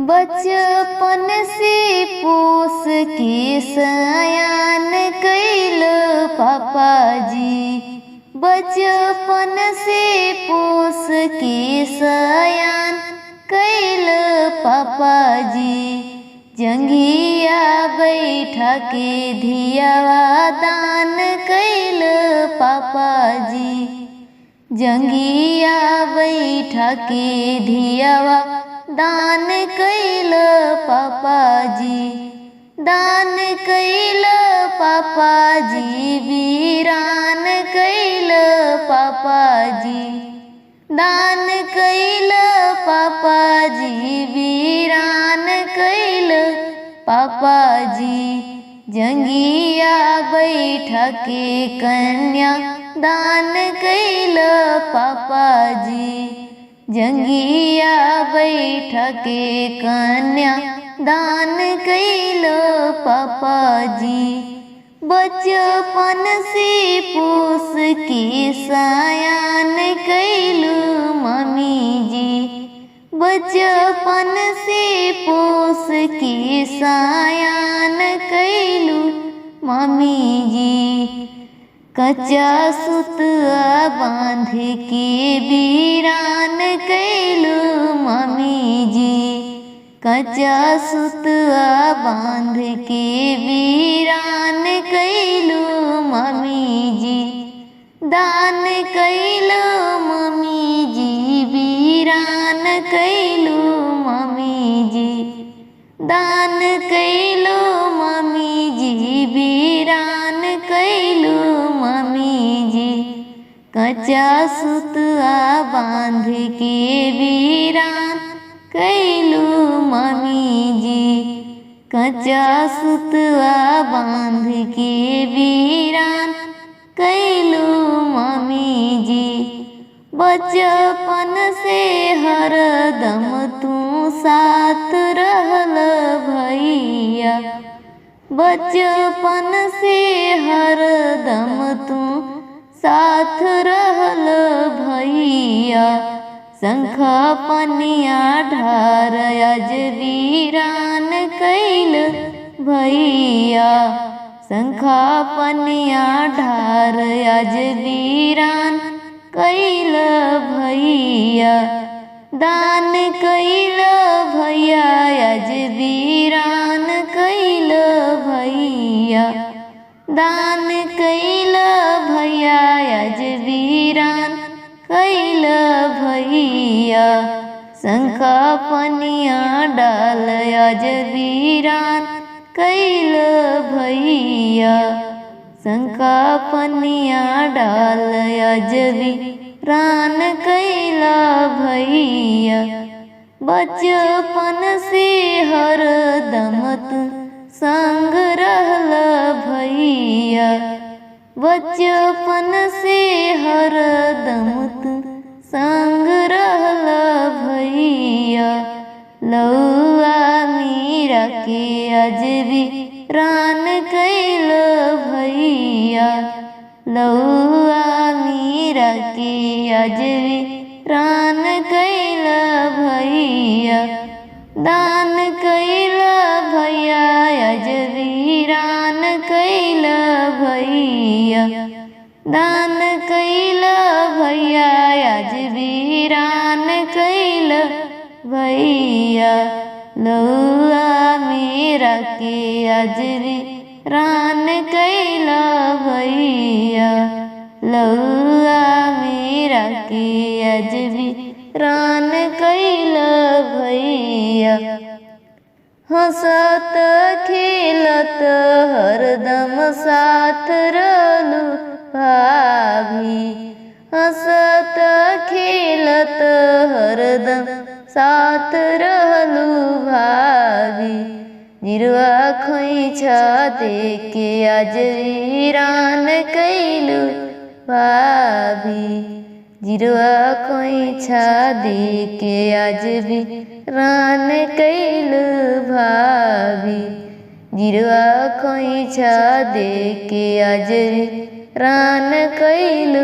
बचपन से पोस के सयान कैल पापाजी, बचपन से पोस के सयान कैल पापाजी। जंघिया बैठा के धियावा दान कैल पापाजी, जंघिया बैठा के धियावा दान कैल पापाजी, दान कैल पापाजी, वीरान कैल पापाजी, दान कैल पापाजी, वीरान कैल पापाजी। जंघिया बैठा के कन्या दान कैल पापाजी, जंघिया बैठा के कन्या दान कैल पापाजी। बचपन से पोस के सयान कैल मम्मी जी, बचपन से पोस के सयान कैल मम्मी जी। कच्चा सुतआ बांध के वीरान कैल मम्मी जी, कच्चा सुतआ बांध के वीरान कैल मम्मी जी, दान कैल मम्मी जी, वीरान कैल मम्मी जी, दान कैल मम्मी जी, वीरान कैल मम्मी जी। कच्चा सुतआ बांध के वीरान कैल मम्मी जी, कच्चा सुतआ बांध के वीरान कैल मम्मी जी। बचपन से हरदम तू साथ रहल भैया, बचपन से हरदम तू साथ रहल भैया। शंख पनिया ढार अज वीरान कैल भैया, शंख पनिया ढार अज वीरान कैल भैया। दान कैल भैया अज वीरान कैल भैया, दान कैल भैया अज वीरान कैल भैया। शंख पनिया डाल अज वीरान कैल भैया, शंख पनिया डाल अज वीरान कैल भैया। बचपन से हरदम तू संग रहल भैया, बचपन से हरदम तू संग रहल भैया। लौआ मीरा के अज वीरान कैल भैया, लौआ मीरा के अज वीरान कैल भैया। दान कैल भैया अज वीरान कैल भैया, दान कैल भैया अज वीरान कैल भैया। लौआ मीरा के अज वीरान कैल भैया, लौआ मीरा के अज वीरान कैल भैया। हंसत खेलत हरदम साथ रहलू भाभी, हंसत खेलत हरदम साथ रहलू भाभी। जिरवा खोइछा देके अज वीरान कैलू भाभी, जिरवा खोइछा देके अज वीरान कैल भाभी, जिरवा खोइछा देके अज वीरान कैल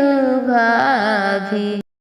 भाभी।